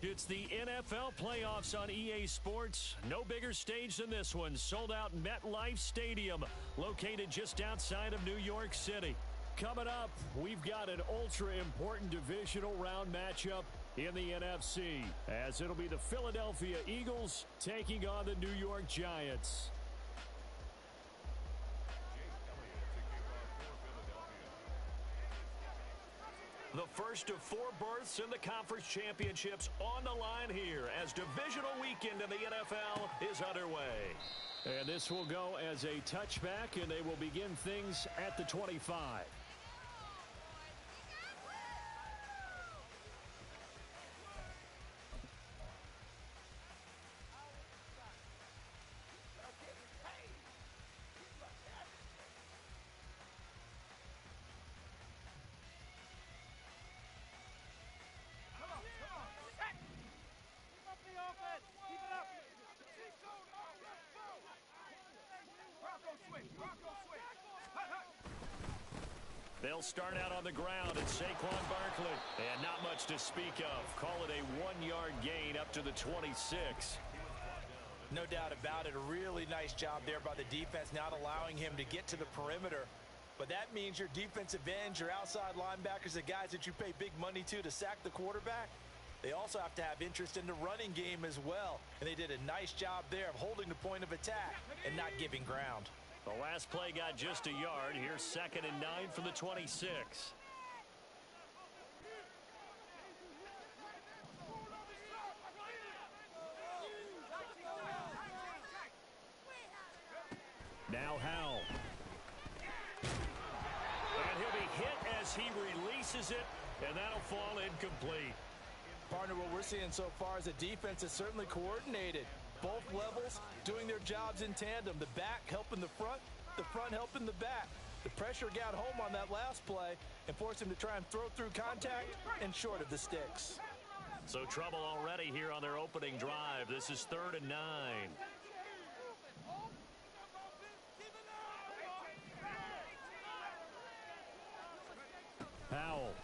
It's the NFL playoffs on EA Sports. No bigger stage than this one. Sold out MetLife Stadium, located just outside of New York City. Coming up, we've got an ultra-important divisional round matchup in the NFC, as it'll be the Philadelphia Eagles taking on the New York Giants. The first of 4 berths in the conference championships on the line here as divisional weekend in the NFL is underway. And this will go as a touchback, and they will begin things at the 25. They'll start out on the ground at Saquon Barkley. And not much to speak of. Call it a 1-yard gain up to the 26. No doubt about it. A really nice job there by the defense, not allowing him to get to the perimeter. But that means your defensive ends, your outside linebackers, the guys that you pay big money to sack the quarterback, they also have to have interest in the running game as well. And they did a nice job there of holding the point of attack and not giving ground. The last play got just a yard. Here's 2nd and 9 from the 26. Now Howell. And he'll be hit as he releases it, and that'll fall incomplete. Partner, what we're seeing so far is the defense is certainly coordinated. Both levels doing their jobs in tandem. The back helping the front helping the back. The pressure got home on that last play and forced him to try and throw through contact and short of the sticks. So trouble already here on their opening drive. This is 3rd and 9. Howell.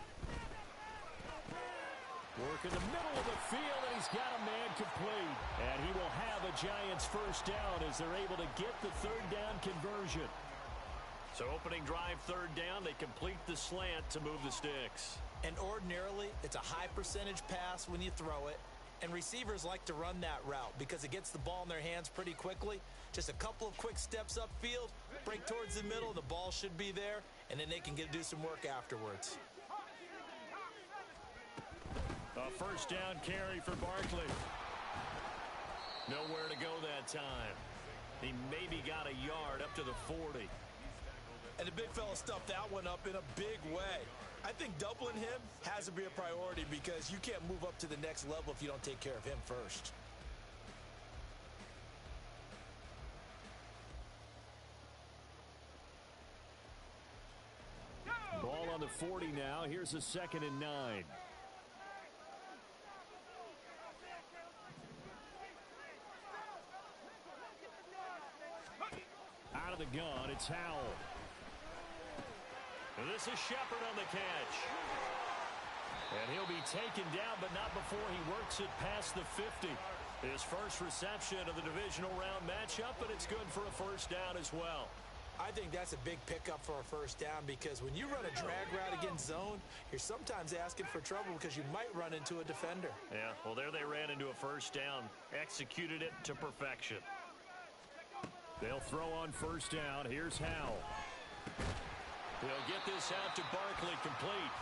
Work in the middle of the field, and he's got a man complete. And he will have a Giants first down as they're able to get the 3rd down conversion. So opening drive, 3rd down, they complete the slant to move the sticks. And ordinarily, it's a high percentage pass when you throw it. And receivers like to run that route because it gets the ball in their hands pretty quickly. Just a couple of quick steps upfield, break towards the middle, the ball should be there, and then they can do some work afterwards. A first down carry for Barkley. Nowhere to go that time. He maybe got a yard up to the 40. And the big fella stuffed that one up in a big way. I think doubling him has to be a priority because you can't move up to the next level if you don't take care of him first. Ball on the 40 now. Here's a 2nd and 9. Out of the gun, it's Howell. And this is Shepard on the catch. And he'll be taken down, but not before he works it past the 50. His first reception of the divisional round matchup, but it's good for a first down as well. I think that's a big pickup for a first down because when you run a drag route against zone, you're sometimes asking for trouble because you might run into a defender. Yeah, well, there they ran into a first down, executed it to perfection. They'll throw on first down. Here's Howell. He'll get this out to Barkley, complete.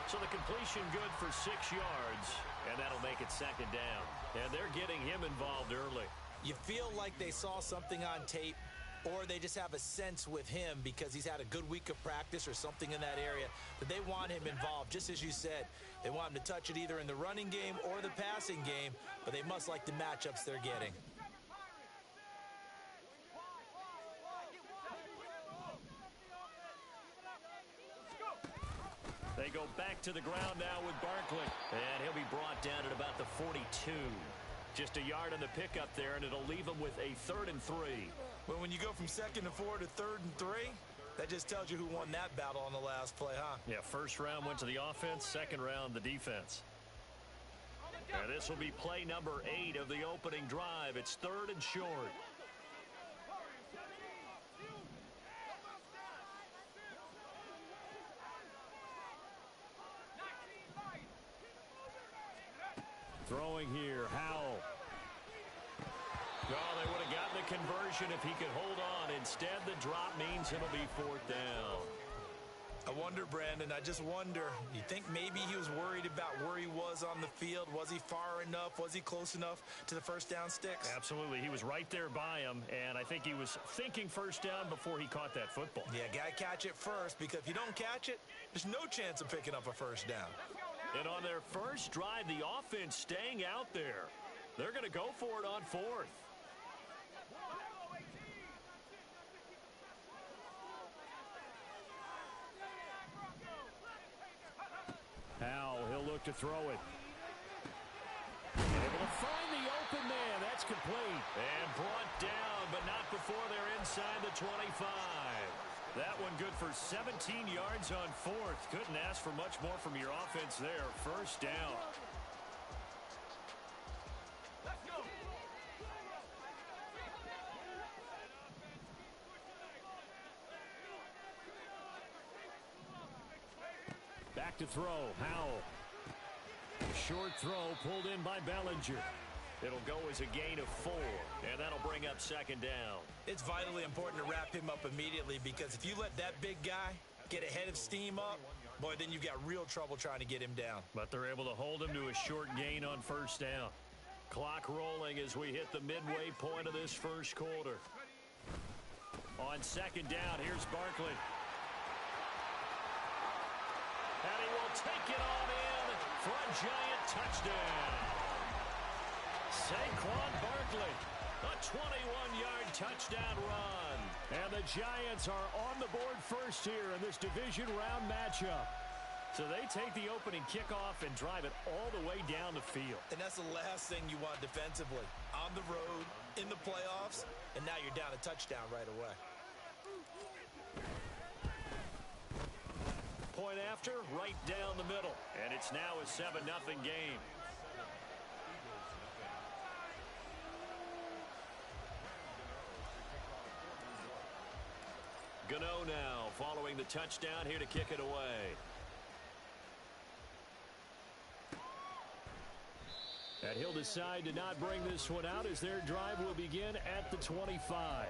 So the completion good for 6 yards, and that'll make it 2nd down. And they're getting him involved early. You feel like they saw something on tape, or they just have a sense with him because he's had a good week of practice or something in that area that they want him involved. Just as you said, they want him to touch it either in the running game or the passing game, but they must like the matchups they're getting. They go back to the ground now with Barkley. And he'll be brought down at about the 42. Just a yard on the pickup there, and it'll leave him with a 3rd and 3. Well, when you go from 2nd and 4 to 3rd and 3, that just tells you who won that battle on the last play, huh? Yeah, first round went to the offense, second round the defense. And this will be play number 8 of the opening drive. It's 3rd and short. Throwing here, Howell. Oh, they would have gotten the conversion if he could hold on. Instead, the drop means it'll be 4th down. I wonder, Brandon, I just wonder, you think maybe he was worried about where he was on the field? Was he far enough? Was he close enough to the first down sticks? Absolutely. He was right there by him, and I think he was thinking first down before he caught that football. Yeah, got to catch it first, because if you don't catch it, there's no chance of picking up a first down. And on their first drive, the offense staying out there. They're going to go for it on 4th. Howell, he'll look to throw it. Able to find the open man. That's complete. And brought down, but not before they're inside the 25. That one good for 17 yards on 4th. Couldn't ask for much more from your offense there. First down. Back to throw, Howell. Short throw pulled in by Bellinger. It'll go as a gain of 4, and that'll bring up 2nd down. It's vitally important to wrap him up immediately, because if you let that big guy get a head of steam up, boy, then you've got real trouble trying to get him down. But they're able to hold him to a short gain on first down. Clock rolling as we hit the midway point of this first quarter. On 2nd down, here's Barkley. And he will take it on in for a giant touchdown. Saquon Barkley, a 21-yard touchdown run. And the Giants are on the board first here in this division round matchup. So they take the opening kickoff and drive it all the way down the field. And that's the last thing you want defensively. On the road, in the playoffs, and now you're down a touchdown right away. Point after, right down the middle. And it's now a 7-0 game. Gano now following the touchdown here to kick it away. And he'll decide to not bring this one out as their drive will begin at the 25.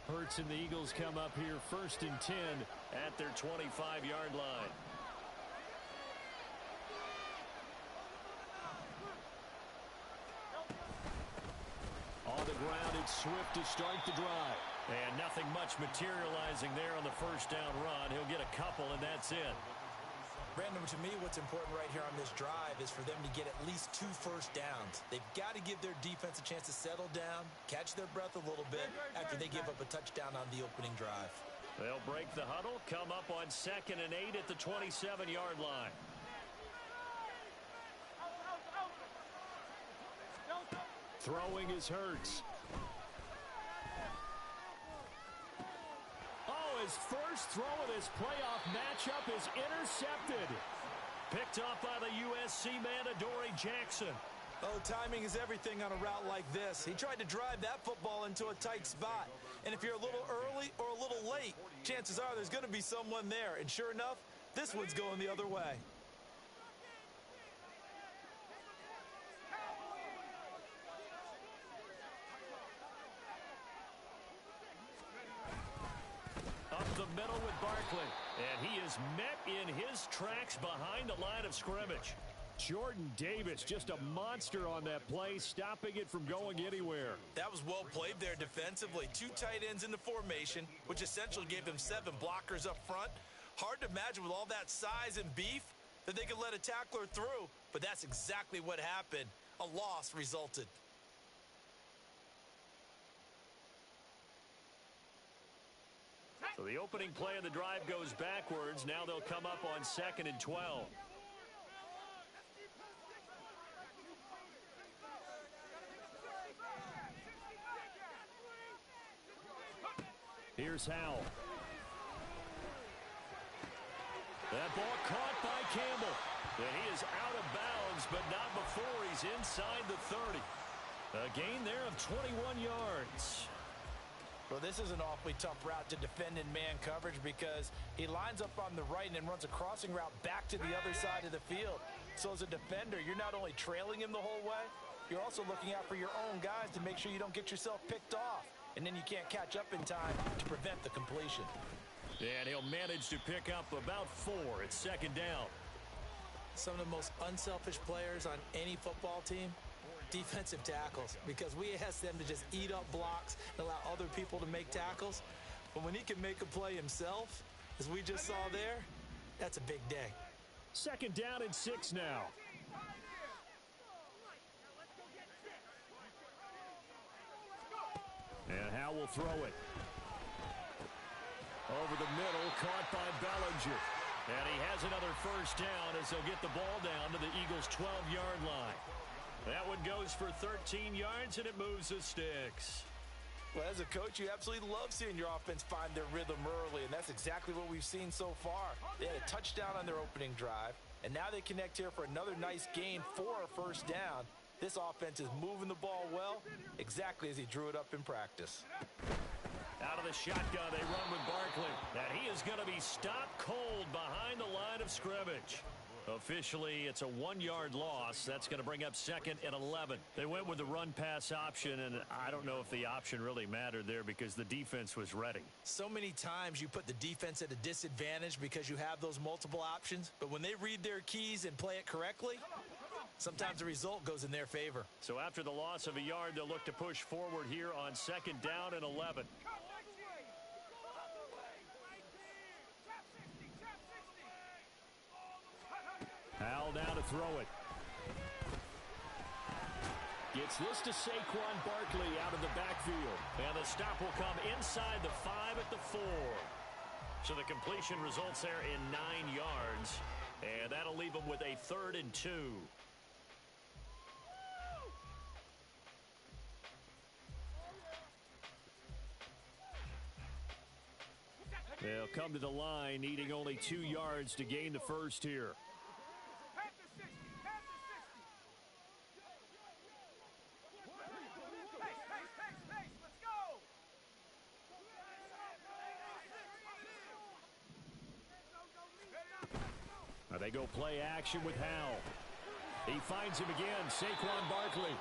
Hurts and the Eagles come up here 1st and 10 at their 25-yard line. On the ground, it's Swift to start the drive. And nothing much materializing there on the first down run. He'll get a couple, and that's it. Brandon, to me, what's important right here on this drive is for them to get at least 2 first downs. They've got to give their defense a chance to settle down, catch their breath a little bit after they give up a touchdown on the opening drive. They'll break the huddle, come up on 2nd and 8 at the 27-yard line. Throwing is Hurts. His first throw of this playoff matchup is intercepted. Picked off by the USC man, Adoree Jackson. Oh, timing is everything on a route like this. He tried to drive that football into a tight spot. And if you're a little early or a little late, chances are there's going to be someone there. And sure enough, this one's going the other way. The middle with Barkley, and he is met in his tracks behind the line of scrimmage. Jordan Davis, just a monster on that play, stopping it from going anywhere. That was well played there defensively. 2 tight ends in the formation, which essentially gave them 7 blockers up front. Hard to imagine with all that size and beef that they could let a tackler through, but that's exactly what happened. A loss resulted. So the opening play of the drive goes backwards. Now they'll come up on 2nd and 12. Here's Howell. That ball caught by Campbell. And he is out of bounds, but not before he's inside the 30. A gain there of 21 yards. Well, this is an awfully tough route to defend in man coverage because he lines up on the right and then runs a crossing route back to the other side of the field. So as a defender, you're not only trailing him the whole way, you're also looking out for your own guys to make sure you don't get yourself picked off. And then you can't catch up in time to prevent the completion. And he'll manage to pick up about 4 at 2nd down. Some of the most unselfish players on any football team, defensive tackles, because we ask them to just eat up blocks and allow other people to make tackles. But when he can make a play himself, as we just saw there, that's a big day. 2nd down and 6 now. And Howell will throw it. Over the middle, caught by Bellinger. And he has another 1st down as they'll get the ball down to the Eagles' 12-yard line. That one goes for 13 yards, and it moves the sticks. Well, as a coach, you absolutely love seeing your offense find their rhythm early, and that's exactly what we've seen so far. They had a touchdown on their opening drive, and now they connect here for another nice gain for a 1st down. This offense is moving the ball well, exactly as he drew it up in practice. Out of the shotgun, they run with Barkley. And he is going to be stopped cold behind the line of scrimmage. Officially, it's a 1-yard loss. That's going to bring up 2nd and 11. They went with the run-pass option, and I don't know if the option really mattered there because the defense was ready. So many times you put the defense at a disadvantage because you have those multiple options, but when they read their keys and play it correctly, sometimes the result goes in their favor. So after the loss of a yard, they'll look to push forward here on 2nd down and 11. Howell now to throw it. Gets this to Saquon Barkley out of the backfield. And the stop will come inside the 5 at the 4. So the completion results there in 9 yards. And that'll leave them with a 3rd and 2. They'll come to the line, needing only 2 yards to gain the 1st here. Now they go play action with Howell. He finds him again, Saquon Barkley.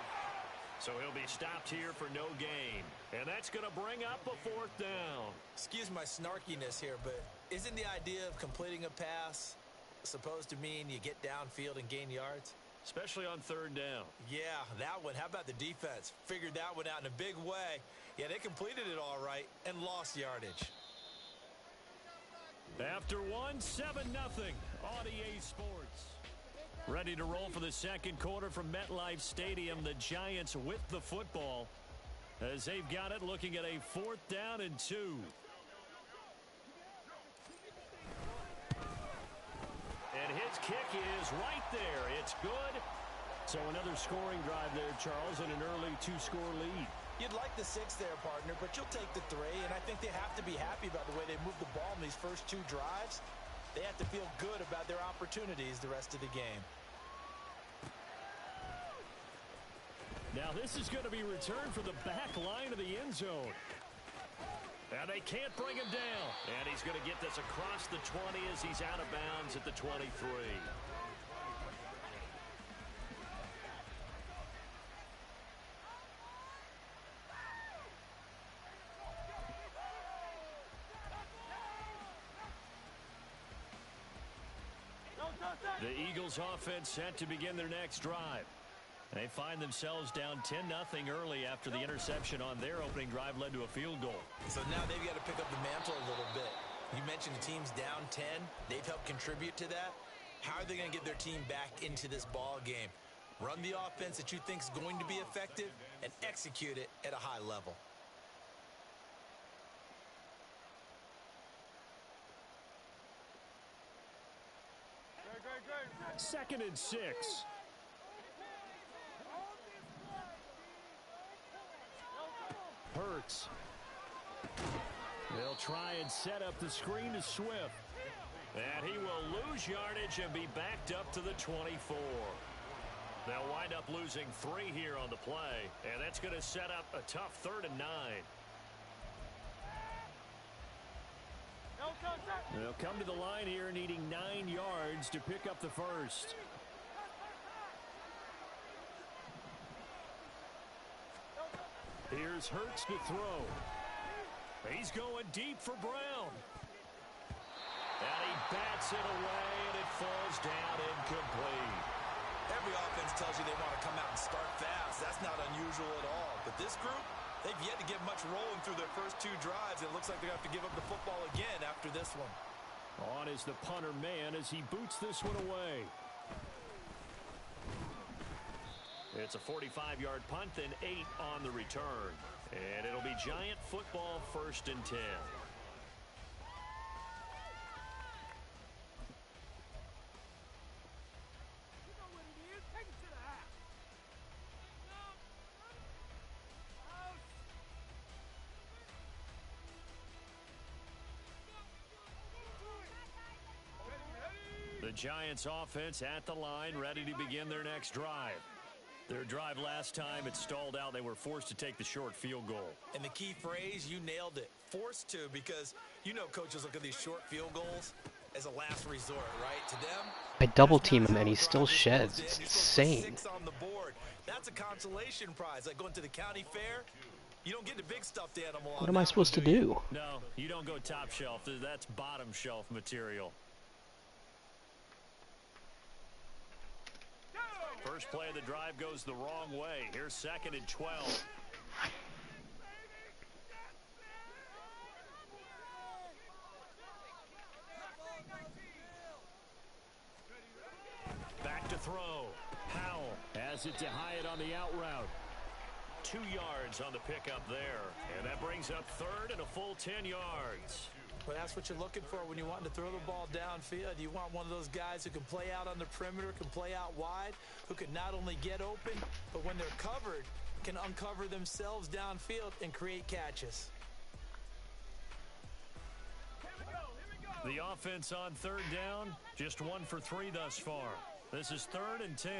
So he'll be stopped here for no gain. And that's going to bring up a 4th down. Excuse my snarkiness here, but isn't the idea of completing a pass supposed to mean you get downfield and gain yards? Especially on 3rd down. Yeah, that one. How about the defense? Figured that one out in a big way. Yeah, they completed it all right and lost yardage. After 7-0 on EA Sports. Ready to roll for the 2nd quarter from MetLife Stadium. The Giants with the football as they've got it, looking at a 4th down and 2. And his kick is right there. It's good. So another scoring drive there, Charles, and an early 2-score lead. You'd like the 6 there, partner, but you'll take the 3, and I think they have to be happy about the way they moved the ball in these first 2 drives. They have to feel good about their opportunities the rest of the game. Now this is going to be returned for the back line of the end zone. And they can't bring him down. And he's going to get this across the 20 as he's out of bounds at the 23. The Eagles offense set to begin their next drive. They find themselves down 10-0 early after the interception on their opening drive led to a field goal. So now they've got to pick up the mantle a little bit. You mentioned the team's down 10. They've helped contribute to that. How are they going to get their team back into this ball game? Run the offense that you think is going to be effective and execute it at a high level. 2nd and 6. Hurts. They'll try and set up the screen to Swift. And he will lose yardage and be backed up to the 24. They'll wind up losing 3 here on the play, and that's going to set up a tough 3rd and 9. They'll come to the line here needing 9 yards to pick up the first. Here's Hurts to throw. He's going deep for Brown. And he bats it away, and it falls down incomplete. Every offense tells you they want to come out and start fast. That's not unusual at all. But this group, they've yet to get much rolling through their first 2 drives. It looks like they're going to have to give up the football again after this one. On is the punter man as he boots this one away. It's a 45-yard punt, then 8 on the return. And it'll be Giant football, 1st and 10. The Giants offense at the line, ready to begin their next drive. Their drive last time, it stalled out. They were forced to take the short field goal. And the key phrase, you nailed it. Forced to, because you know coaches look at these short field goals as a last resort, right? To them, I double team him and he still sheds. It's insane. 6 on the board. That's a consolation prize. Like going to the county fair, you don't get the big stuffed animal. What am I supposed to do? No, you don't go top shelf. That's bottom shelf material. First play of the drive goes the wrong way. Here's 2nd and 12. Back to throw. Howell has it to Hyatt on the out route. 2 yards on the pickup there. And that brings up 3rd and a full 10 yards. Well, that's what you're looking for when you're wanting to throw the ball downfield. You want one of those guys who can play out on the perimeter, can play out wide, who can not only get open, but when they're covered, can uncover themselves downfield and create catches. The offense on 3rd down, just 1 for 3 thus far. This is 3rd and 10.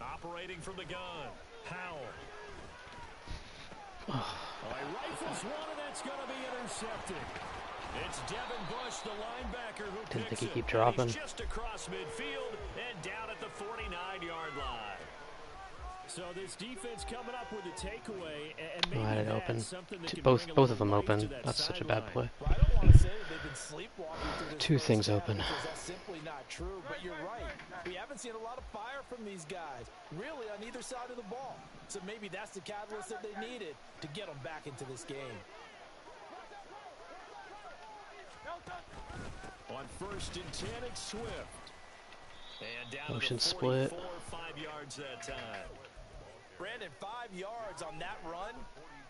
Operating from the gun, Howell. He rifles one, and that's going to be intercepted. It's Devin Bush, the linebacker, who Didn't picks think he'd keep it. dropping. He's just across midfield and down at the 49-yard line. So this defense coming up with a takeaway, and maybe I had it open. something that can Both bring a of them little life open. to that That's such a bad sideline. play. Well, I don't want to say they've been sleepwalking through this 2 first things half open. because that's simply not true, but you're right. We haven't seen a lot of fire from these guys, really, on either side of the ball. So maybe that's the catalyst that they needed to get them back into this game. On 1st and 10, it's Swift. And down Motion to the split. 44, 5 yards that time. Brandon, 5 yards on that run.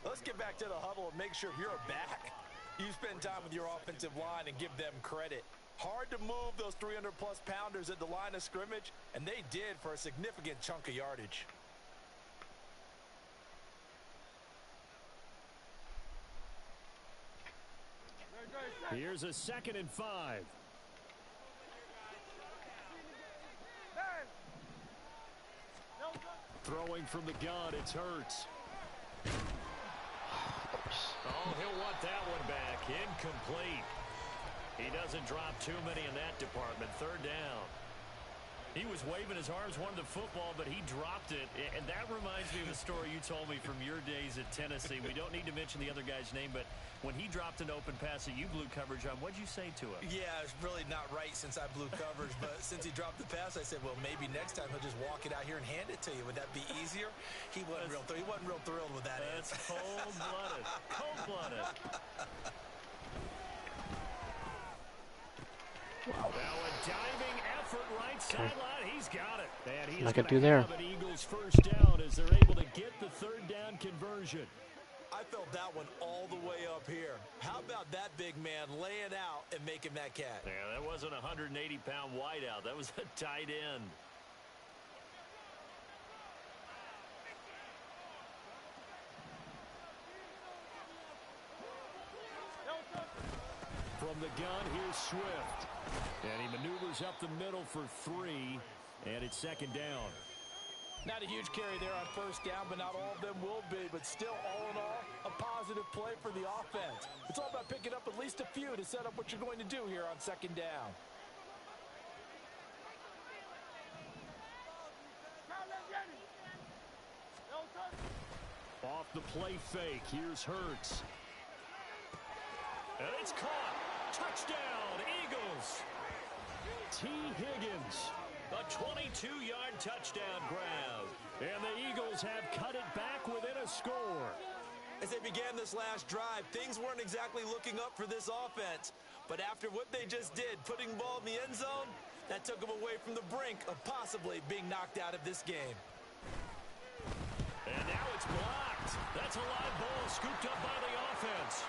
Let's get back to the huddle and make sure if you're back, you spend time with your offensive line and give them credit. Hard to move those 300-plus pounders at the line of scrimmage, and they did for a significant chunk of yardage. Here's a 2nd and 5. Throwing from the gun, it's Hurts. Oh, he'll want that one back. Incomplete. He doesn't drop too many in that department. 3rd down. He was waving his arms, wanted the football, but he dropped it. And that reminds me of a story you told me from your days at Tennessee. We don't need to mention the other guy's name, but when he dropped an open pass that you blew coverage on, what'd you say to him? Yeah, it's really not right since I blew coverage, but since he dropped the pass, I said, well, maybe next time he'll just walk it out here and hand it to you. Would that be easier? He wasn't real thrilled with that. That's cold-blooded. Cold-blooded. Wow. Now a diving effort right sideline. He's got it. And he's Not going gonna do to there. have an Eagles first down as they're able to get the third down conversion. I felt that one all the way up here. How about that big man laying out and making that catch? Yeah, that wasn't a 180-pound wideout. That was a tight end. From the gun, here's Swift. And he maneuvers up the middle for 3, and it's second down. Not a huge carry there on first down, but not all of them will be. But still, all in all, a positive play for the offense. It's all about picking up at least a few to set up what you're going to do here on second down. Off the play fake, here's Hurts. And it's caught. Touchdown, Eagles. T. Higgins, a 22-yard touchdown grab. And the Eagles have cut it back within a score. As they began this last drive, things weren't exactly looking up for this offense. But after what they just did, putting the ball in the end zone, that took them away from the brink of possibly being knocked out of this game. And now it's blocked. That's a live ball scooped up by the offense.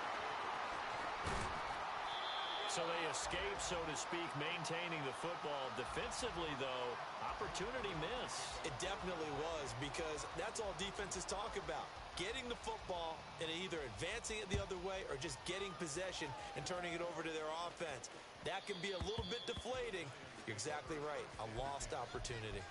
So they escape, so to speak, maintaining the football. Defensively, though, opportunity miss. It definitely was, because that's all defenses talk about. Getting the football and either advancing it the other way or just getting possession and turning it over to their offense. That can be a little bit deflating. You're exactly right. A lost opportunity.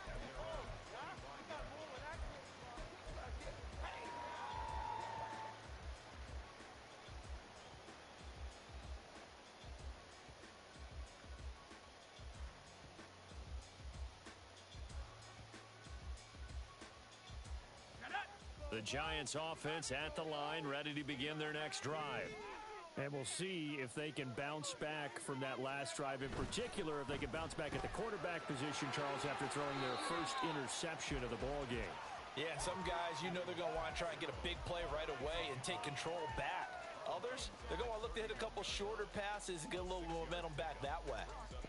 The Giants offense at the line, ready to begin their next drive. And we'll see if they can bounce back from that last drive, in particular, if they can bounce back at the quarterback position, Charles, after throwing their first interception of the ball game. Yeah, some guys, you know they're going to want to try and get a big play right away and take control back. Others, they're going to want to look to hit a couple shorter passes and get a little momentum back that way.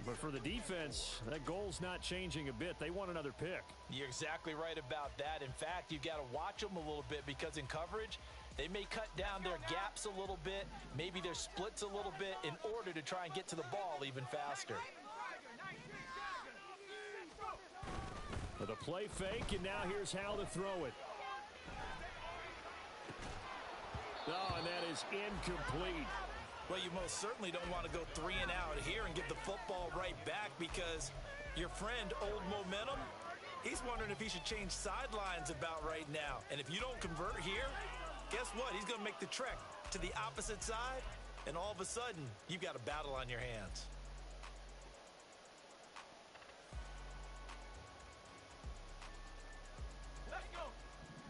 But for the defense, that goal's not changing a bit. They want another pick. You're exactly right about that. In fact, you've got to watch them a little bit, because in coverage, they may cut down their gaps a little bit, maybe their splits a little bit, in order to try and get to the ball even faster. For the play fake, and now here's how to throw it. Oh, and that is incomplete. Well, you most certainly don't want to go 3 and out here and give the football right back, because your friend, Old Momentum, he's wondering if he should change sidelines about right now. And if you don't convert here, guess what? He's going to make the trek to the opposite side, and all of a sudden, you've got a battle on your hands.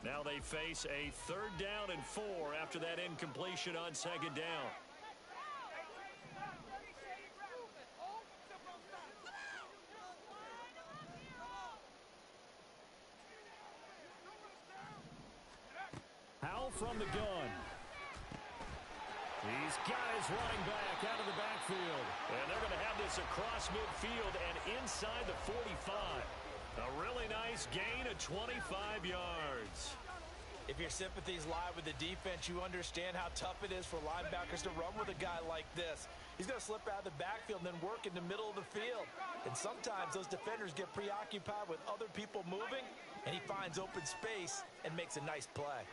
Now they face a 3rd down and 4 after that incompletion on second down. Howell from the gun. He's got his running back out of the backfield. And they're going to have this across midfield and inside the 45. A really nice gain of 25 yards. If your sympathies lie with the defense, you understand how tough it is for linebackers to run with a guy like this. He's going to slip out of the backfield and then work in the middle of the field. And sometimes those defenders get preoccupied with other people moving, and he finds open space and makes a nice play.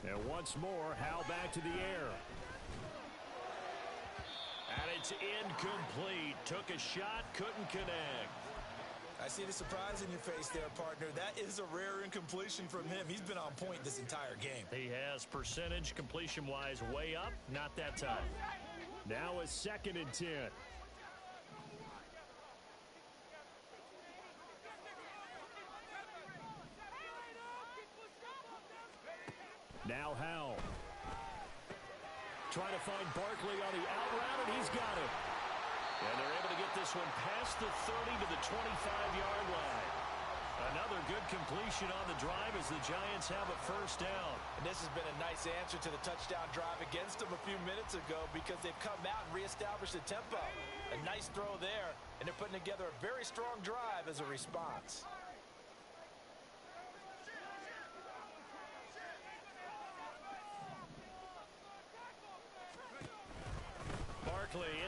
And once more, Howell back to the air. And it's incomplete. Took a shot, couldn't connect. I see the surprise in your face there, partner. That is a rare incompletion from him. He's been on point this entire game. He has percentage completion-wise way up, not that time. Now a 2nd and 10. Now Howell. Trying to find Barkley on the out route, and he's got it. And they're able to get this one past the 30 to the 25-yard line. A Another good completion on the drive as the Giants have a first down. And this has been a nice answer to the touchdown drive against them a few minutes ago because they've come out and reestablished the tempo. A nice throw there, and they're putting together a very strong drive as a response.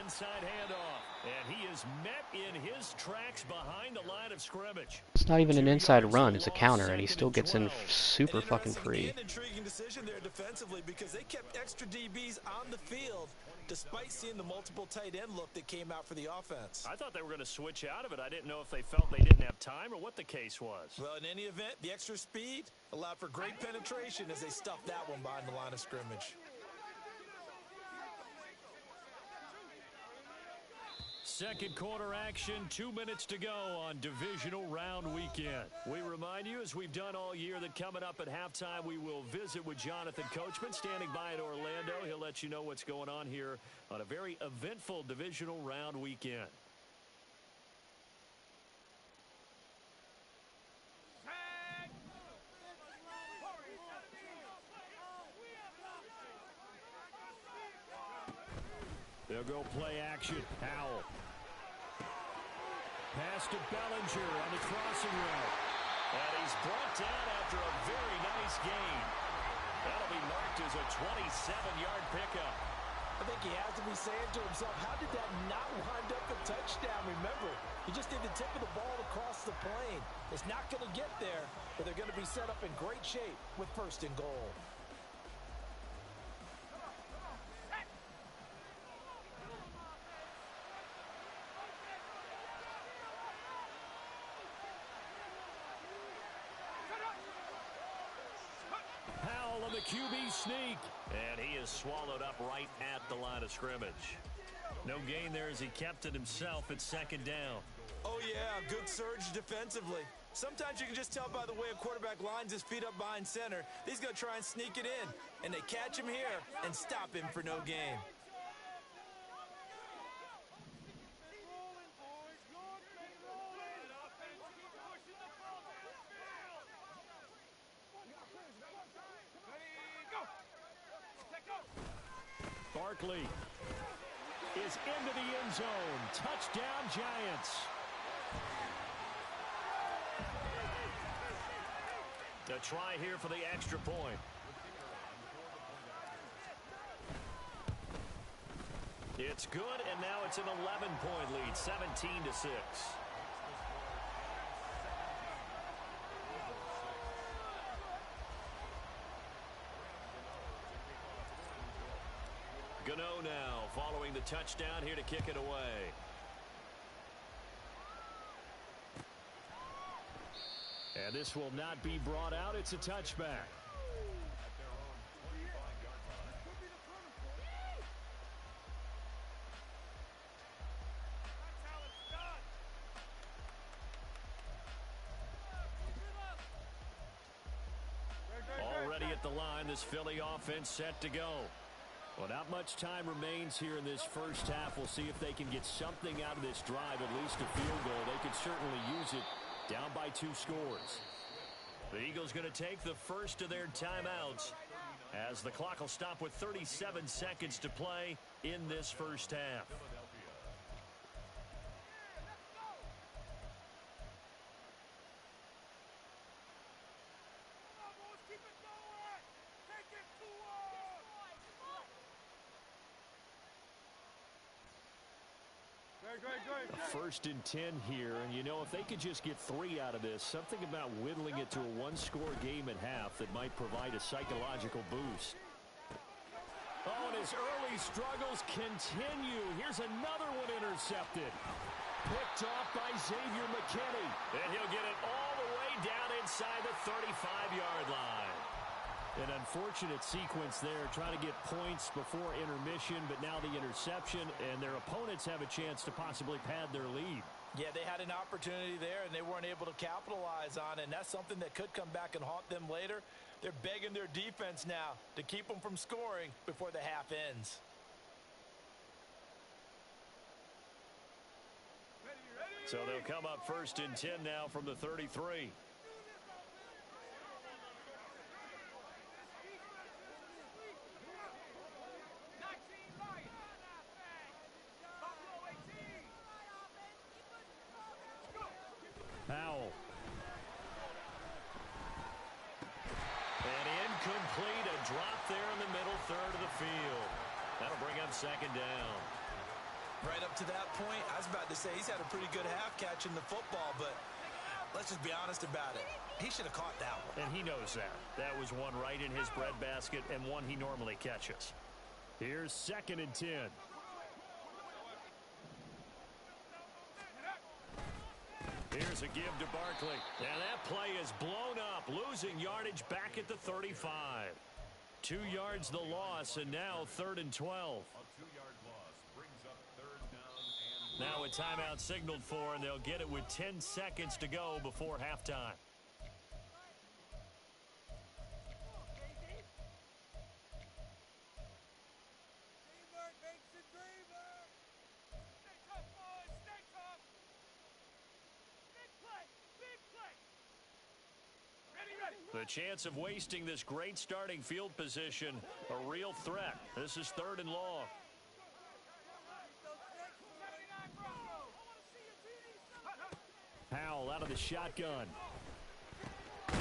Inside handoff, and he is met in his tracks behind the line of scrimmage. It's not even an inside run, it's a counter, and he still gets in super fucking free. An intriguing decision there defensively because they kept extra DBs on the field despite seeing the multiple tight end look that came out for the offense. I thought they were going to switch out of it. I didn't know if they felt they didn't have time or what the case was. Well, in any event, the extra speed allowed for great penetration as they stuffed that one behind the line of scrimmage. Second quarter action, 2 minutes to go on divisional round weekend. We remind you, as we've done all year, that coming up at halftime, we will visit with Jonathan Coachman standing by in Orlando. He'll let you know what's going on here on a very eventful divisional round weekend. They'll go play action. Howell. Pass to Bellinger on the crossing route. And he's brought down after a very nice gain. That'll be marked as a 27-yard pickup. I think he has to be saying to himself, how did that not wind up a touchdown? Remember, he just did the tip of the ball across the plane. It's not going to get there, but they're going to be set up in great shape with first and goal. The QB sneak, and he is swallowed up right at the line of scrimmage. No gain there as he kept it himself at second down. Oh, yeah, good surge defensively. Sometimes you can just tell by the way a quarterback lines his feet up behind center. He's going to try and sneak it in, and they catch him here and stop him for no gain. Barkley is into the end zone. Touchdown, Giants. A try here for the extra point. It's good, and now it's an 11-point lead, 17-6. Gano now following the touchdown here to kick it away. And this will not be brought out. It's a touchback. Already at the line, this Philly offense set to go. Well, not much time remains here in this first half. We'll see if they can get something out of this drive, at least a field goal. They could certainly use it down by 2 scores. The Eagles going to take the first of their timeouts as the clock will stop with 37 seconds to play in this first half. First and 10 here, and you know, if they could just get 3 out of this, something about whittling it to a 1-score game at half that might provide a psychological boost. Oh, and his early struggles continue. Here's another one intercepted. Picked off by Xavier McKinney. And he'll get it all the way down inside the 35-yard line. An unfortunate sequence there, trying to get points before intermission, but now the interception, and their opponents have a chance to possibly pad their lead. Yeah, they had an opportunity there, and they weren't able to capitalize on it, and that's something that could come back and haunt them later. They're begging their defense now to keep them from scoring before the half ends. So they'll come up 1st and 10 now from the 33. Powell. And incomplete, a drop there in the middle third of the field. That'll bring up 2nd down. Right up to that point, I was about to say he's had a pretty good half catching the football, but let's just be honest about it. He should have caught that one. And he knows that. That was one right in his breadbasket and one he normally catches. Here's 2nd and 10. Here's a give to Barkley. And that play is blown up, losing yardage back at the 35. 2 yards the loss, and now 3rd and 12. A 2-yard loss brings up 3rd down and now a timeout signaled for, and they'll get it with 10 seconds to go before halftime. The chance of wasting this great starting field position, a real threat. This is 3rd and long. Powell out of the shotgun. A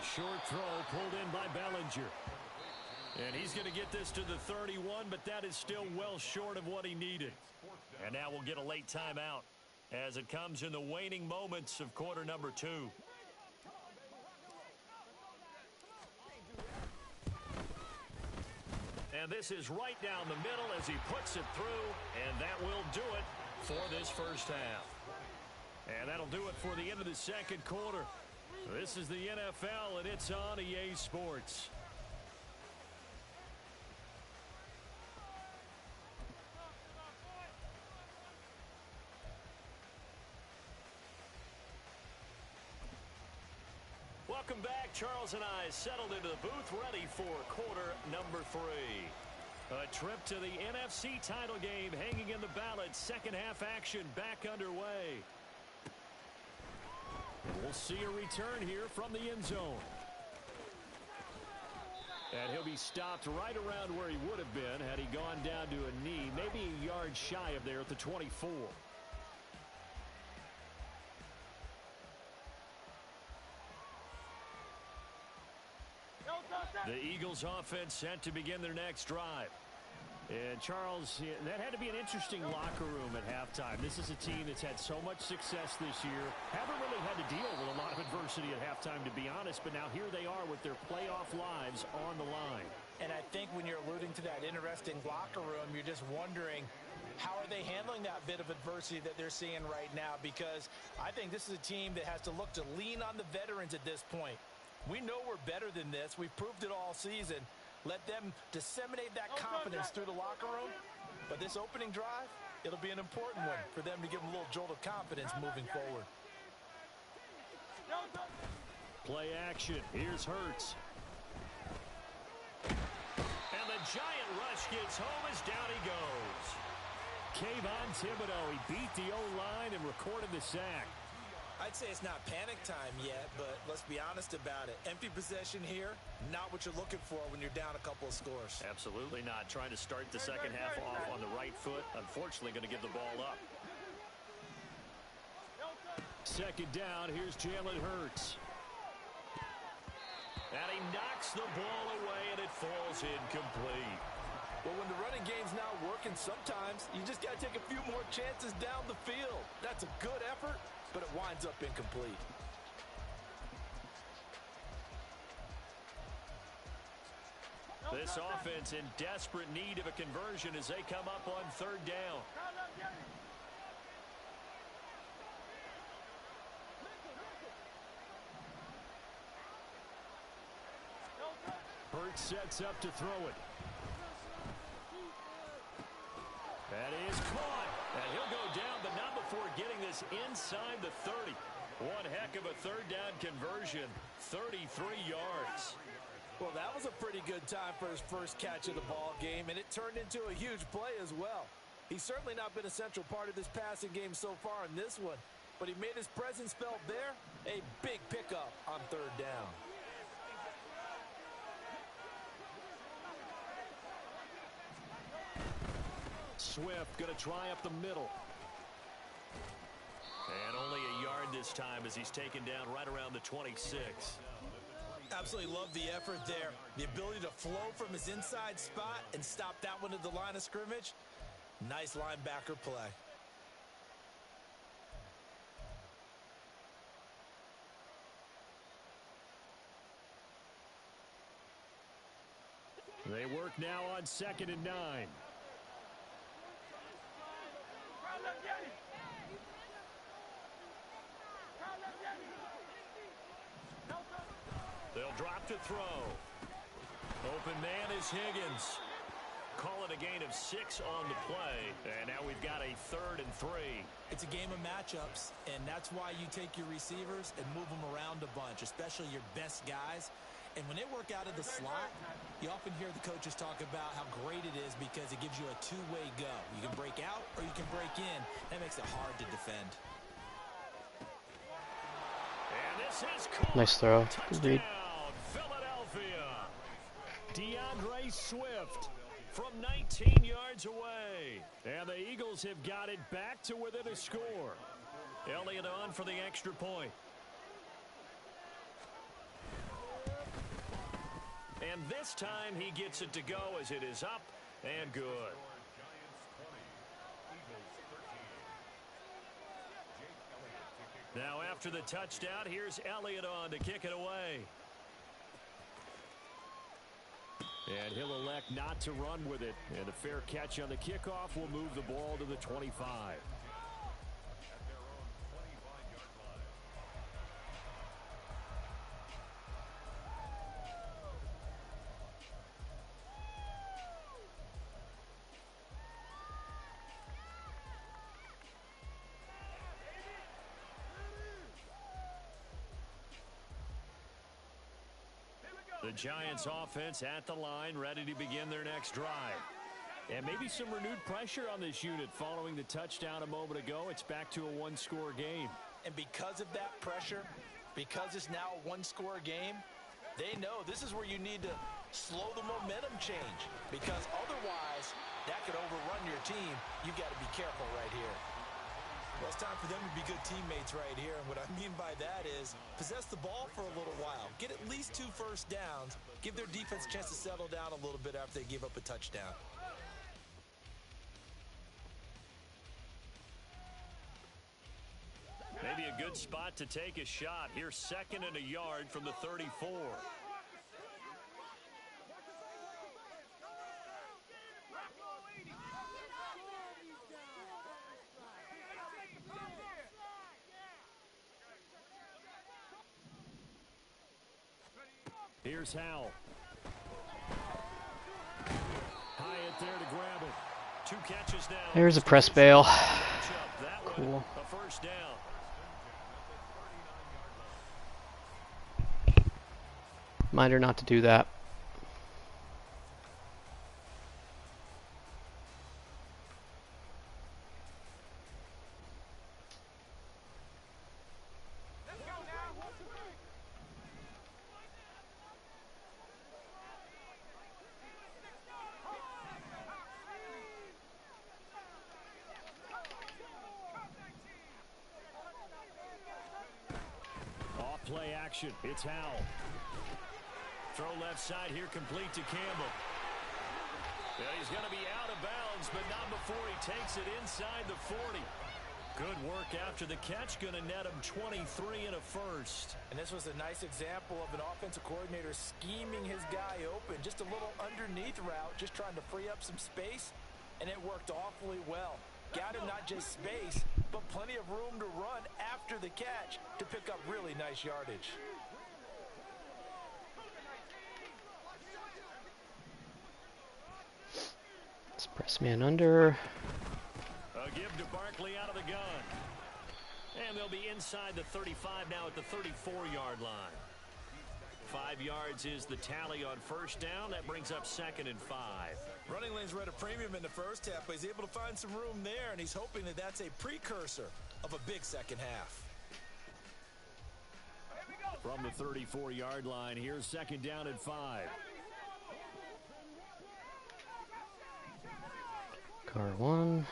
short throw pulled in by Bellinger. And he's going to get this to the 31, but that is still well short of what he needed. And now we'll get a late timeout as it comes in the waning moments of quarter number 2. And this is right down the middle as he puts it through, and that will do it for this first half. And that'll do it for the end of the 2nd quarter. This is the NFL, and it's on EA Sports. Welcome back. Charles and I settled into the booth, ready for quarter number 3. A trip to the NFC title game hanging in the balance. 2nd half action back underway. We'll see a return here from the end zone. And he'll be stopped right around where he would have been had he gone down to a knee, maybe a yard shy of there at the 24. The Eagles offense set to begin their next drive. And Charles, that had to be an interesting locker room at halftime. This is a team that's had so much success this year. Haven't really had to deal with a lot of adversity at halftime, to be honest. But now here they are with their playoff lives on the line. And I think when you're alluding to that interesting locker room, you're just wondering, how are they handling that bit of adversity that they're seeing right now? Because I think this is a team that has to look to lean on the veterans at this point. We know we're better than this. We've proved it all season. Let them disseminate that confidence through the locker room. But this opening drive, it'll be an important one for them to give them a little jolt of confidence moving forward. Play action. Here's Hurts. And the giant rush gets home as down he goes. Kayvon Thibodeau, he beat the O-line and recorded the sack. I'd say it's not panic time yet, but let's be honest about it. Empty possession here, not what you're looking for when you're down a couple of scores. Absolutely not. Trying to start the 2nd half off on the right foot. Unfortunately, going to give the ball up. 2nd down. Here's Jalen Hurts. And he knocks the ball away, and it falls incomplete. Well, when the running game's not working, sometimes you just got to take a few more chances down the field. That's a good effort, but it winds up incomplete. This offense in desperate need of a conversion as they come up on 3rd down. Hurts sets up to throw it. That is caught. And he'll go down, but not before getting this inside the 30. One heck of a 3rd down conversion. 33 yards. Well, that was a pretty good time for his first catch of the ball game, and it turned into a huge play as well. He's certainly not been a central part of this passing game so far in this one. but he made his presence felt there. A big pickup on third down. Swift going to try up the middle. And only a yard this time as he's taken down right around the 26. Absolutely love the effort there. The ability to flow from his inside spot and stop that one at the line of scrimmage. Nice linebacker play. They work now on 2nd and 9. They'll drop to throw. Open man is Higgins. Call it a gain of 6 on the play. And now we've got a 3rd and 3. It's a game of matchups, and that's why you take your receivers and move them around a bunch, especially your best guys. And when they work out of the slot, you often hear the coaches talk about how great it is because it gives you a two-way go. You can break out or you can break in. That makes it hard to defend. And this is caught. Nice throw. Good read. Philadelphia. DeAndre Swift from 19 yards away. And the Eagles have got it back to within a score. Elliott on for the extra point. And this time he gets it to go as it is up and good. Now after the touchdown, here's Elliott on to kick it away. And he'll elect not to run with it. And a fair catch on the kickoff will move the ball to the 25. The Giants offense at the line, ready to begin their next drive. And maybe some renewed pressure on this unit following the touchdown a moment ago. It's back to a one-score game. And because of that pressure, because it's now a one-score game, they know this is where you need to slow the momentum change. Because otherwise, that could overrun your team. You've got to be careful right here. Well, it's time for them to be good teammates right here. And what I mean by that is possess the ball for a little while. Get at least 2 first downs. Give their defense a chance to settle down a little bit after they give up a touchdown. Maybe a good spot to take a shot. Here's 2nd and a yard from the 34. Here's Howell. Hyatt there to grab it. 2 catches now. There's a press bail. Cool. A first down. Reminder not to do that. Play action. It's Howell. Throw left side here, complete to Campbell. Yeah, he's going to be out of bounds, but not before he takes it inside the 40. Good work after the catch. Going to net him 23 and a first. And this was a nice example of an offensive coordinator scheming his guy open. Just a little underneath route, just trying to free up some space, and it worked awfully well. Got him not just space, but plenty of room to run after the catch to pick up really nice yardage. Let's press man under. A give to Barkley out of the gun. And they'll be inside the 35 now at the 34-yard line. 5 yards is the tally on first down. That brings up 2nd and 5. Running lanes were at a premium in the first half, but he's able to find some room there, and he's hoping that that's a precursor of a big second half. From the 34-yard line, here's second down and 5. Car 1.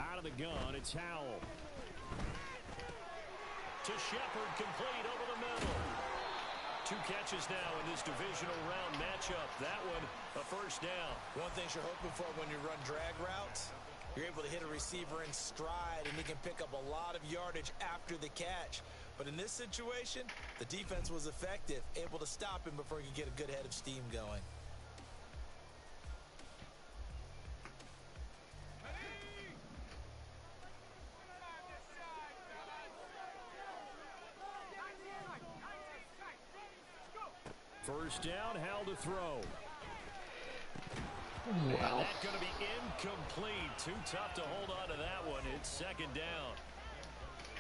Out of the gun, it's Howell. To Shepard, complete over the middle. 2 catches now in this divisional round matchup. That one, a first down. One thing you're hoping for when you run drag routes, you're able to hit a receiver in stride, and he can pick up a lot of yardage after the catch. But in this situation, the defense was effective, able to stop him before he could get a good head of steam going. First down, Howell to throw. Wow. And that's going to be incomplete. Too tough to hold on to that one. It's second down.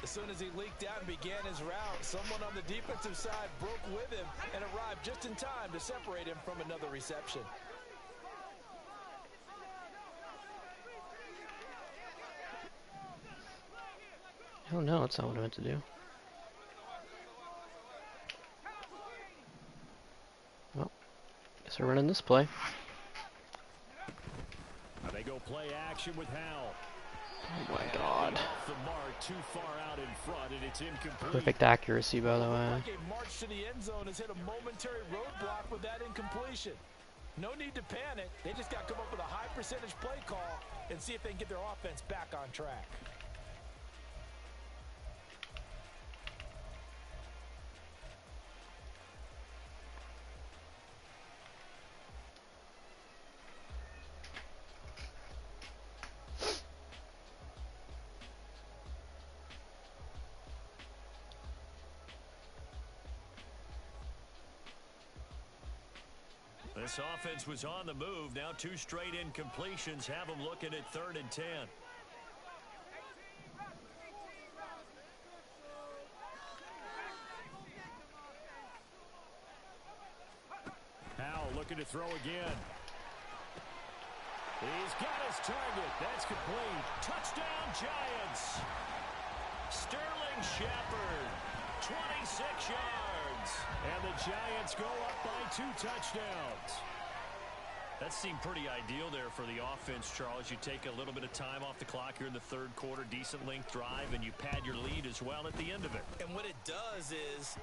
As soon as he leaked out and began his route, someone on the defensive side broke with him and arrived just in time to separate him from another reception. Oh no, that's not what I meant to do. Well, guess we're running this play. They go play action with Howell. Oh my god. Off the mark, too far out in front, and it's incomplete. Perfect accuracy, by the way. Like a march to the end zone has hit a momentary roadblock with that incompletion. No need to panic. They just got to come up with a high percentage play call and see if they can get their offense back on track. This offense was on the move. Now 2 straight incompletions have them looking at 3rd and 10. Howell looking to throw again. He's got his target. That's complete. Touchdown, Giants. Sterling Shepard, 26 yards. And the Giants go up by 2 touchdowns. That seemed pretty ideal there for the offense, Charles. You take a little bit of time off the clock here in the 3rd quarter, decent length drive, and you pad your lead as well at the end of it. And what it does is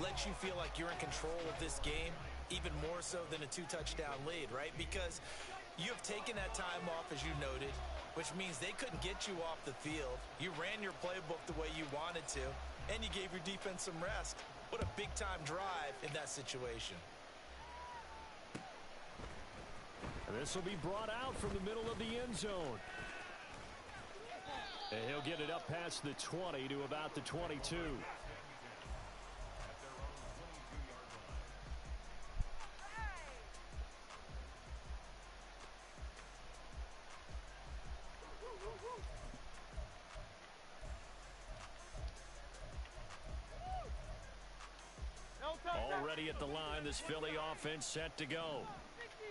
lets you feel like you're in control of this game, even more so than a 2-touchdown lead, right? Because you have taken that time off, as you noted, which means they couldn't get you off the field. You ran your playbook the way you wanted to, and you gave your defense some rest. What a big-time drive in that situation. And this will be brought out from the middle of the end zone. And he'll get it up past the 20 to about the 22. Already at the line, this Philly offense set to go.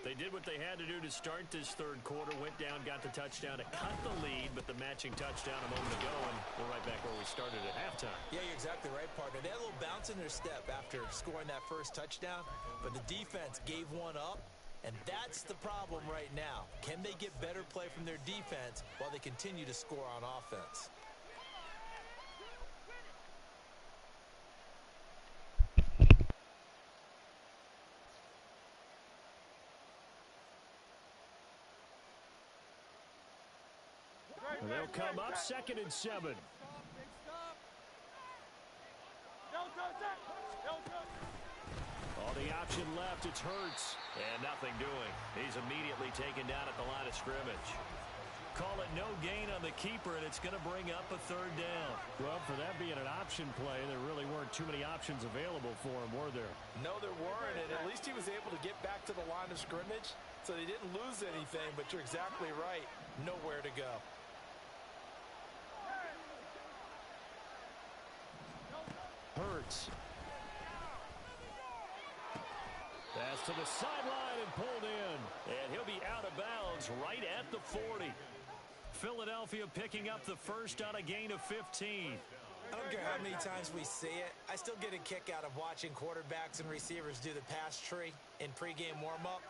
They did what they had to do to start this 3rd quarter, went down, got the touchdown to cut the lead, but the matching touchdown a moment ago, and we're right back where we started at halftime. Yeah, you're exactly right, partner. They had a little bounce in their step after scoring that first touchdown, but the defense gave one up, and that's the problem right now. Can they get better play from their defense while they continue to score on offense? And they'll come up 2nd and 7. All the option left, it's Hurts. And nothing doing. He's immediately taken down at the line of scrimmage. Call it no gain on the keeper, and it's going to bring up a 3rd down. Well, for that being an option play, there really weren't too many options available for him, were there? No, there weren't, and at least he was able to get back to the line of scrimmage, so they didn't lose anything, but you're exactly right. Nowhere to go. Hurts. to the sideline and pulled in. And he'll be out of bounds right at the 40. Philadelphia picking up the first on a gain of 15. I don't care how many times we see it. I still get a kick out of watching quarterbacks and receivers do the pass tree in pregame warm-up.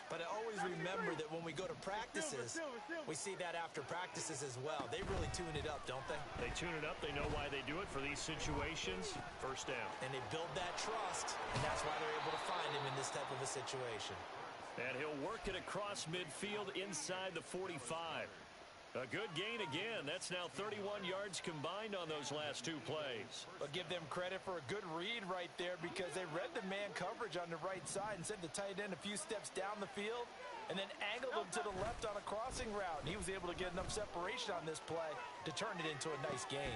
But I always remember that when we go to practices, we see that after practices as well. They really tune it up, don't they? They tune it up. They know why they do it for these situations. First down. And they build that trust, and that's why they're able to find him in this type of a situation. And he'll work it across midfield inside the 45. A good gain again. That's now 31 yards combined on those last two plays. But give them credit for a good read right there because they read the man coverage on the right side and sent the tight end a few steps down the field and then angled him to the left on a crossing route. And he was able to get enough separation on this play to turn it into a nice gain.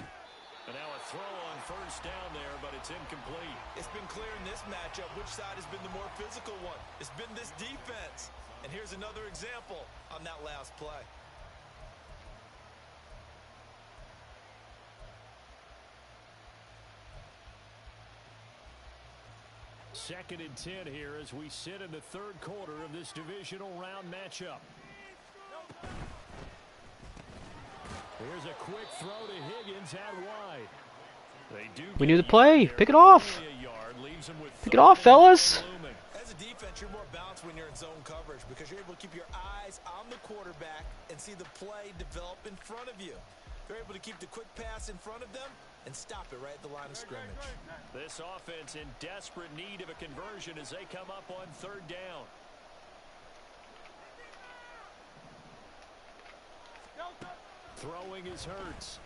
And now a throw on first down there, but it's incomplete. It's been clear in this matchup which side has been the more physical one. It's been this defense. And here's another example on that last play. Second and 10 here as we sit in the third quarter of this divisional round matchup. Here's a quick throw to Higgins out wide. We knew the play. Pick it off. Pick it off, fellas. As a defense, you're more balanced when you're in zone coverage because you're able to keep your eyes on the quarterback and see the play develop in front of you. They're able to keep the quick pass in front of them and stop it right at the line of scrimmage. This offense in desperate need of a conversion as they come up on third down. Throwing is Hurts.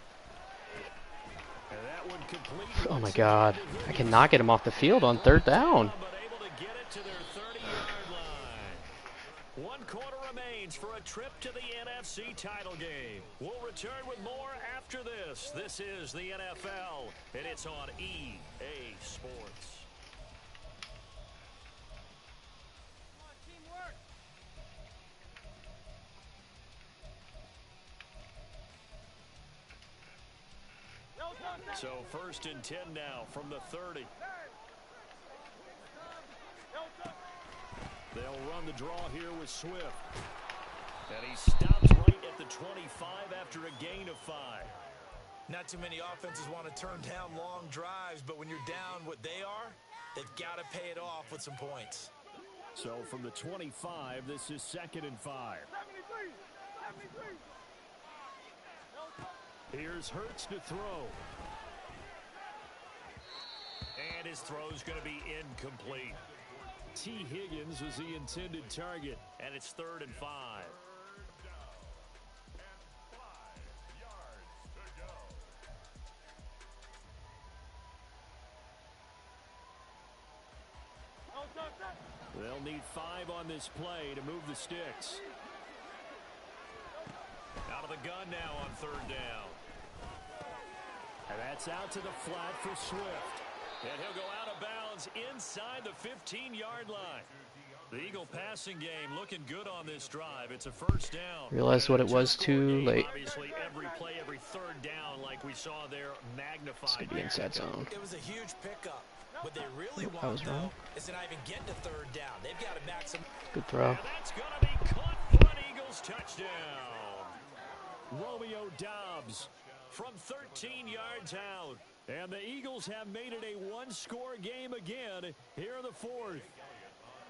And that one complete. Oh my God. I cannot get him off the field on third down. But able to get it to their 30-yard line. 1 quarter remains for a trip to the NFC title game. We'll return with more after this. This is the NFL, and it's on EA Sports. So first and 10 now from the 30. They'll run the draw here with Swift. And he stops right at the 25 after a gain of 5. Not too many offenses want to turn down long drives, but when you're down what they are, they've got to pay it off with some points. So from the 25, this is 2nd and 5. Here's Hurts to throw. And his throw's going to be incomplete. T. Higgins was the intended target, and it's 3rd and 5. They'll need 5 on this play to move the sticks. Out of the gun now on 3rd down. And that's out to the flat for Swift. And he'll go out of bounds inside the 15-yard line. The Eagle passing game looking good on this drive. It's a first down. Realized what it was too late. Obviously, every play, every 3rd down, like we saw there, magnified. It's gonna be inside zone. It was a huge pickup. What they really I was want, wrong. though, is to not even get to 3rd down. They've got to maximize. Good throw. And that's going to be caught for an Eagles touchdown. Romeo Doubs from 13 yards out. And the Eagles have made it a 1-score game again here in the 4th.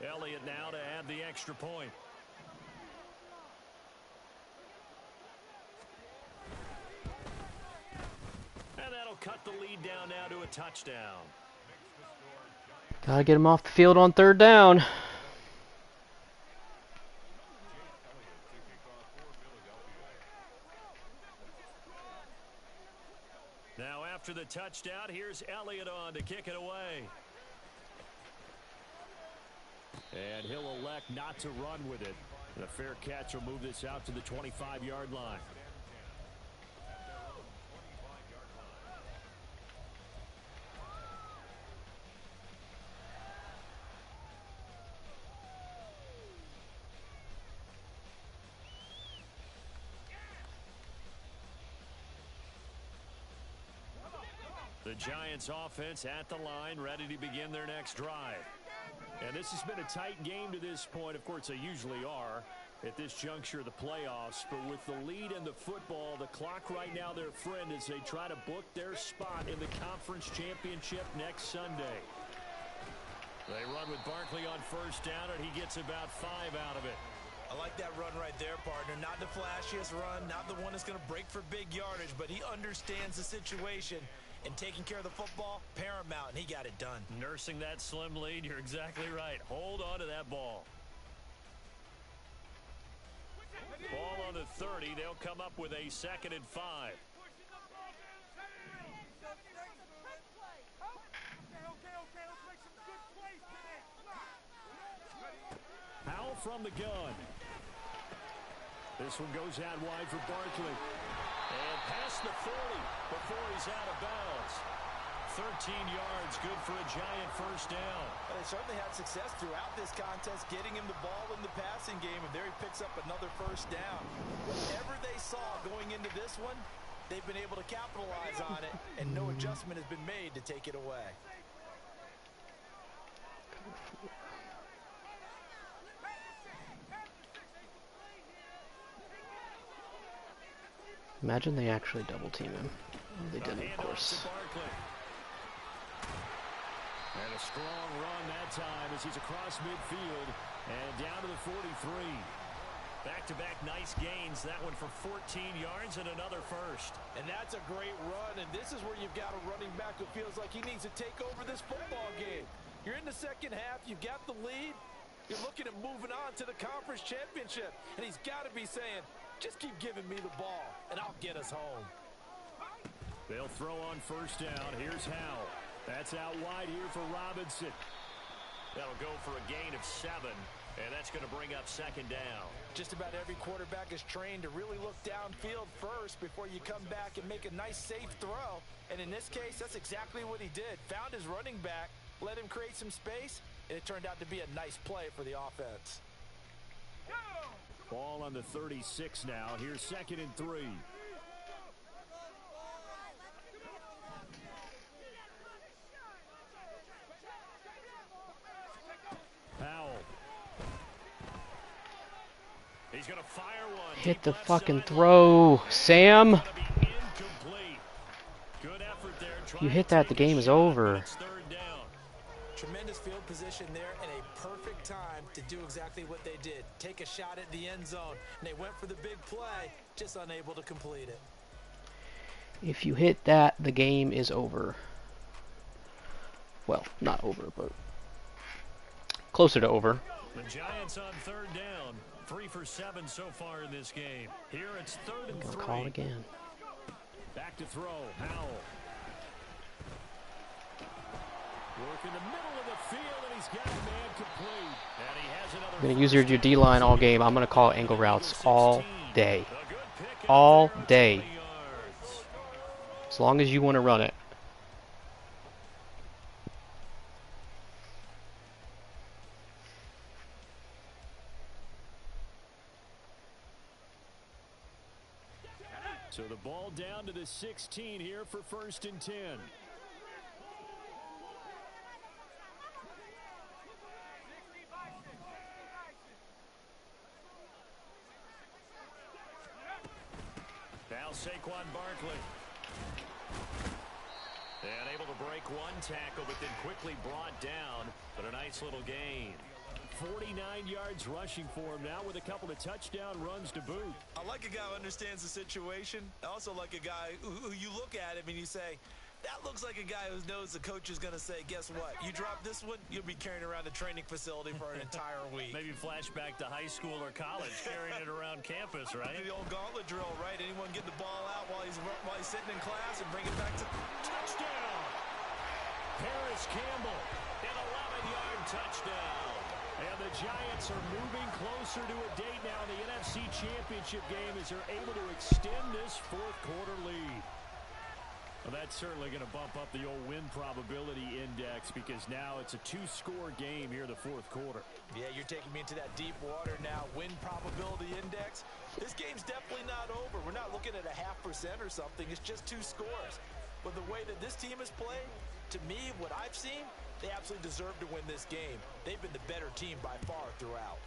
Elliott now to add the extra point. And that'll cut the lead down now to a touchdown. Gotta get him off the field on 3rd down. Now after the touchdown, here's Elliott on to kick it away. And he'll elect not to run with it. And a fair catch will move this out to the 25-yard line. The Giants offense at the line, ready to begin their next drive. And this has been a tight game to this point. Of course, they usually are at this juncture of the playoffs. But with the lead in the football, the clock right now their friend as they try to book their spot in the conference championship next Sunday. They run with Barkley on first down, and he gets about 5 out of it. I like that run right there, partner. Not the flashiest run, not the one that's going to break for big yardage, but he understands the situation. And taking care of the football, paramount, and he got it done. Nursing that slim lead, you're exactly right. Hold on to that ball. Ball on the 30. They'll come up with a 2nd and 5. Powell from the gun. This one goes out wide for Barkley. And past the 40 before he's out of bounds. 13 yards, good for a giant first down. Well, they certainly had success throughout this contest, getting him the ball in the passing game, and there he picks up another first down. Whatever they saw going into this one, they've been able to capitalize on it, and no adjustment has been made to take it away. Imagine they actually double team him. Well, they didn't, of course. And a strong run that time as he's across midfield and down to the 43. Back-to-back nice gains. That one for 14 yards and another first. And that's a great run, and this is where you've got a running back who feels like he needs to take over this football game. You're in the second half. You've got the lead. You're looking at moving on to the conference championship, and he's got to be saying, just keep giving me the ball, and I'll get us home. They'll throw on first down. Here's Howell. That's out wide here for Robinson. That'll go for a gain of 7, and that's going to bring up 2nd down. Just about every quarterback is trained to really look downfield first before you come back and make a nice, safe throw. And in this case, that's exactly what he did. Found his running back, let him create some space, and it turned out to be a nice play for the offense. Ball on the 36 now. Here's 2nd and 3. Powell. He's going to fire one. Hit the fucking throw, Sam. Good effort there. If you hit that, the game is over. Tremendous field position there and a perfect time to do exactly what they did. Take a shot at the end zone. And they went for the big play, just unable to complete it. If you hit that, the game is over. Well, not over, but closer to over. The Giants on 3rd down. 3 for 7 so far in this game. Here it's 3rd and 3. Call it again. Back to throw. Howell. Work in the middle of the field, and he's got a man complete. And he has another. I'm going to use your D-line all game. I'm going to call angle routes all day. All day. As long as you want to run it. So the ball down to the 16 here for 1st and 10. Now Saquon Barkley. And able to break one tackle, but then quickly brought down. But a nice little gain. 49 yards rushing for him now with a couple of touchdown runs to boot. I like a guy who understands the situation. I also like a guy who you look at him and you say, that looks like a guy who knows the coach is going to say, guess what? You drop this one, you'll be carrying around the training facility for an entire week. Maybe flashback to high school or college, carrying it around campus, right? The old gauntlet drill, right? Anyone get the ball out while he's sitting in class and bring it back to touchdown. Paris Campbell, an 11-yard touchdown. And the Giants are moving closer to a date now in the NFC Championship game as they're able to extend this 4th quarter lead. Well, that's certainly going to bump up the old win probability index because now it's a 2-score game here in the 4th quarter. Yeah, you're taking me into that deep water now. Win probability index. This game's definitely not over. We're not looking at a 0.5% or something. It's just 2 scores. But the way that this team has played, to me, what I've seen, they absolutely deserve to win this game. They've been the better team by far throughout.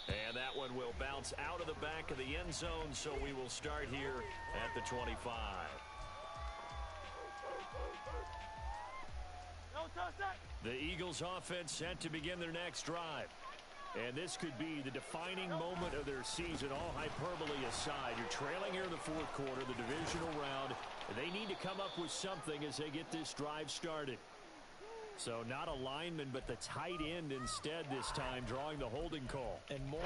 And that one will bounce out of the back of the end zone, so we will start here at the 25. The Eagles offense set to begin their next drive. And this could be the defining moment of their season, all hyperbole aside. You're trailing here in the fourth quarter, the divisional round. They need to come up with something as they get this drive started. So not a lineman, but the tight end instead this time, drawing the holding call. And more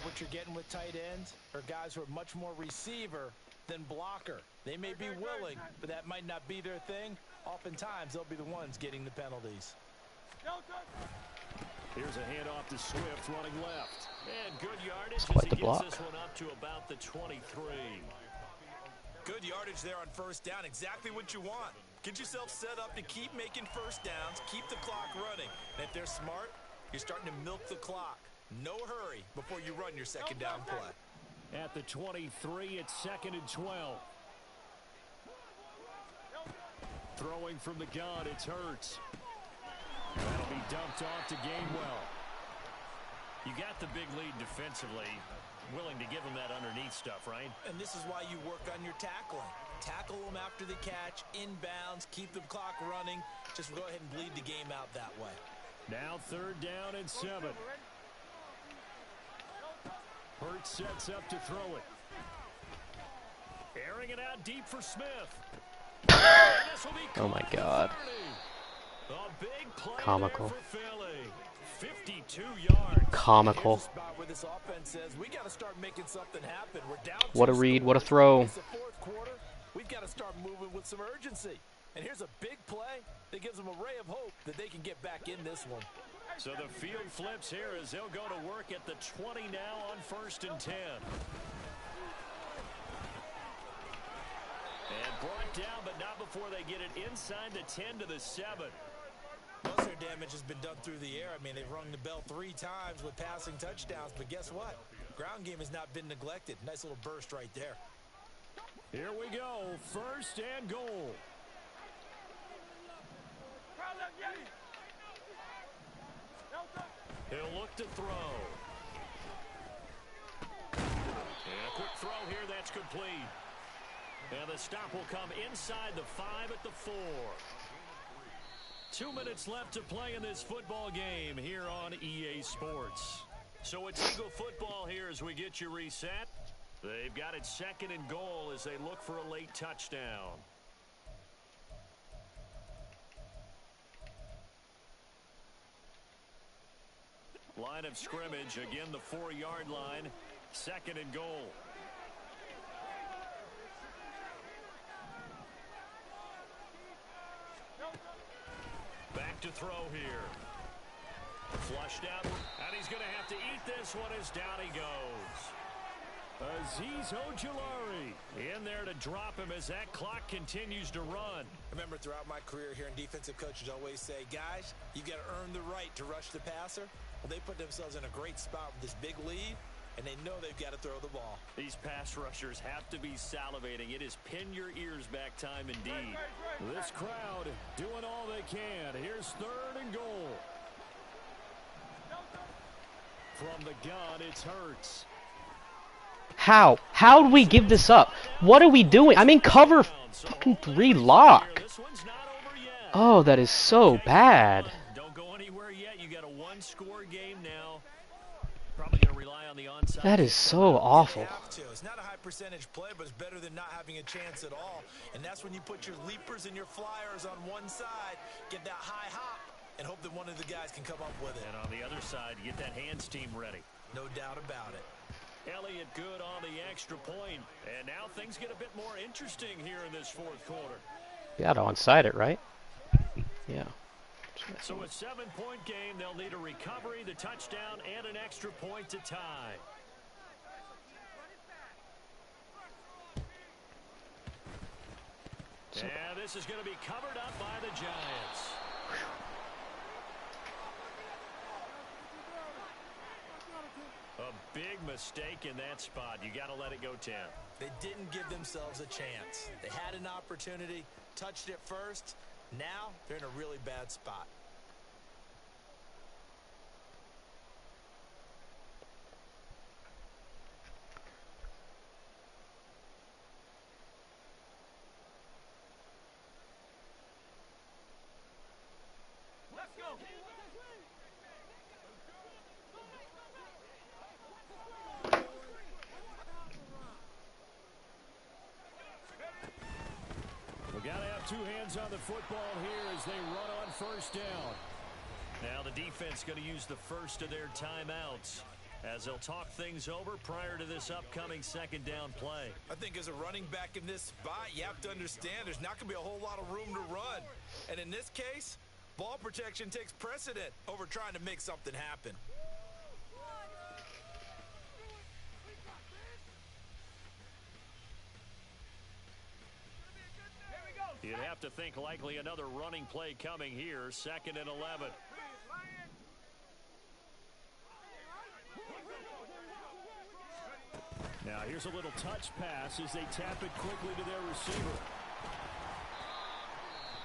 what you're getting with tight ends are guys who are much more receiver than blocker. They may be willing, but that might not be their thing. Oftentimes, they'll be the ones getting the penalties. Here's a handoff to Swift running left. And good yardage Quite as the he block. gets this one up to about the 23. Good yardage there on first down. Exactly what you want. Get yourself set up to keep making first downs, keep the clock running. And if they're smart, you're starting to milk the clock. No hurry before you run your second down play. At the 23, it's 2nd and 12. Throwing from the gun, it's Hurts. That'll be dumped off to Gainwell. You got the big lead defensively. Willing to give them that underneath stuff, right? And this is why you work on your tackling. Tackle them after the catch, inbounds, keep the clock running. Just go ahead and bleed the game out that way. Now 3rd down and 7. Hurts sets up to throw it. Airing it out deep for Smith. Oh my God. A big play Comical. there for Philly. 52 yards. Comical. Spot where this offense says we got to start making something happen. We're down. What a read, what a throw. It's the fourth quarter. We've got to start moving with some urgency. And here's a big play that gives them a ray of hope that they can get back in this one. So the field flips here as they'll go to work at the 20 now on 1st and 10. And brought down, but not before they get it inside the 10 to the 7. Most of their damage has been done through the air. I mean, they've rung the bell 3 times with passing touchdowns, but guess what? Ground game has not been neglected. Nice little burst right there. Here we go, 1st and goal. He'll look to throw. And a quick throw here, that's complete. And the stop will come inside the 5 at the 4. 2 minutes left to play in this football game here on EA Sports. So it's Eagle football here as we get you reset. They've got it 2nd and goal as they look for a late touchdown. Line of scrimmage, again the 4-yard line, 2nd and goal. Back to throw here. Flushed out, and he's going to have to eat this one as down he goes. Azeez Ojulari in there to drop him as that clock continues to run. Remember, throughout my career here in defensive coaches always say, guys, you got to earn the right to rush the passer. Well, they put themselves in a great spot with this big lead, and they know they've got to throw the ball. These pass rushers have to be salivating. It is pin your ears back time indeed. This crowd doing all they can. Here's 3rd and goal. From the gun, it's Hurts. How? How do we give this up? What are we doing? I'm in cover fucking 3 lock. Oh, that is so bad. Don't go anywhere yet. You got a 1-score game now. Probably going to rely on the onside. That is so awful. It's not a high percentage play, but it's better than not having a chance at all. And that's when you put your leapers and your flyers on one side, get that high hop, and hope that one of the guys can come up with it. And on the other side, you get that hands team ready. No doubt about it. Elliott good on the extra point. And now things get a bit more interesting here in this 4th quarter. You got to onside it, right? Yeah. So a 7-point game, they'll need a recovery, the touchdown, and an extra point to tie. And this is going to be covered up by the Giants. A big mistake in that spot. You got to let it go 10. They didn't give themselves a chance. They had an opportunity, touched it first. Now they're in a really bad spot. Let's go. We got to have two hands on the football here as they run on first down. Now the defense going to use the first of their timeouts as they'll talk things over prior to this upcoming second down play. I think as a running back in this spot, you have to understand there's not going to be a whole lot of room to run. And in this case, ball protection takes precedent over trying to make something happen. You'd have to think likely another running play coming here, 2nd and 11. Now here's a little touch pass as they tap it quickly to their receiver.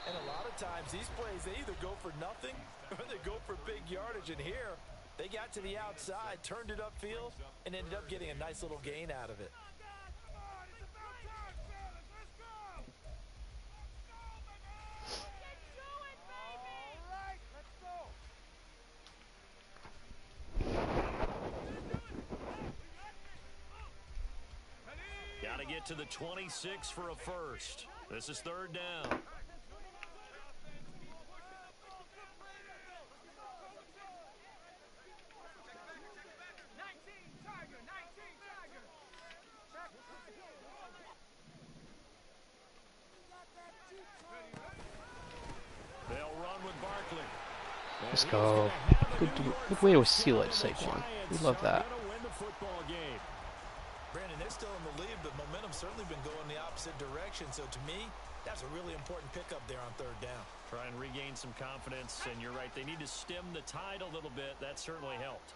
And a lot of times these plays, they either go for nothing or they go for big yardage. And here, they got to the outside, turned it upfield, and ended up getting a nice little gain out of it. Got to get to the 26 for a first. This is 3rd down. They'll run with Barkley. Let's go. Good way to seal it, Saquon. We love that. Brandon, they're still in the lead, but momentum's certainly been going the opposite direction. So to me, that's a really important pickup there on 3rd down. Try and regain some confidence, and you're right. They need to stem the tide a little bit. That certainly helped.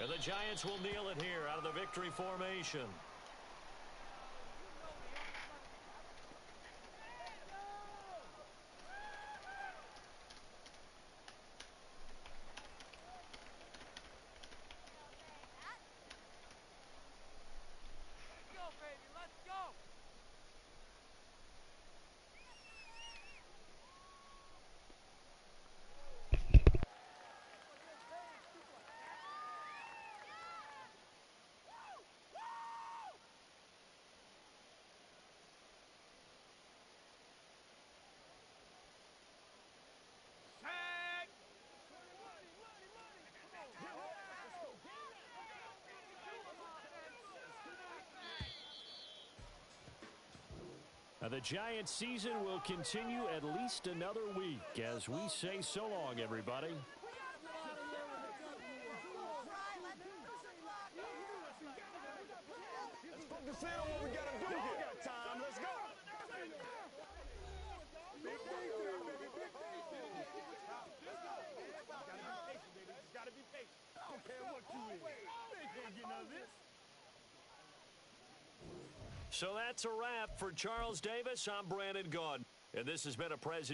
And the Giants will kneel it here out of the victory formation. The Giants season will continue at least another week as we say so long, everybody. Let's focus in on what we got to do here. We got time. Let's go. Got to be patient. I don't care what you is. They can't get none of this. So that's a wrap for Charles Davis. I'm Brandon Gaudin, and this has been a president.